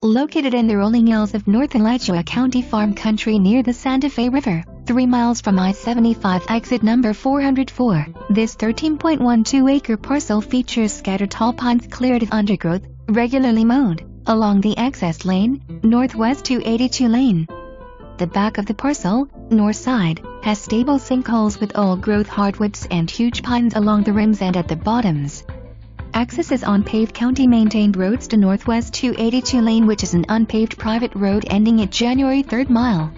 Located in the rolling hills of North Alachua County farm country near the Santa Fe River, 3 miles from I-75 exit number 404, this 13.12-acre parcel features scattered tall pines cleared of undergrowth, regularly mowed, along the access lane, northwest 282 lane. The back of the parcel, north side, has stable sinkholes with old-growth hardwoods and huge pines along the rims and at the bottoms. Access is on paved county-maintained roads to northwest 282 lane, which is an unpaved private road ending at January 3rd mile.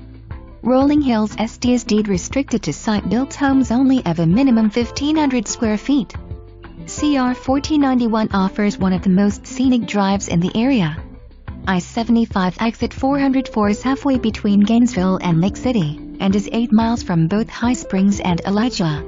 Rolling Hills SD is deed restricted to site-built homes only of a minimum 1,500 square feet. CR 1491 offers one of the most scenic drives in the area. I-75 exit 404 is halfway between Gainesville and Lake City, and is 8 miles from both High Springs and Alachua.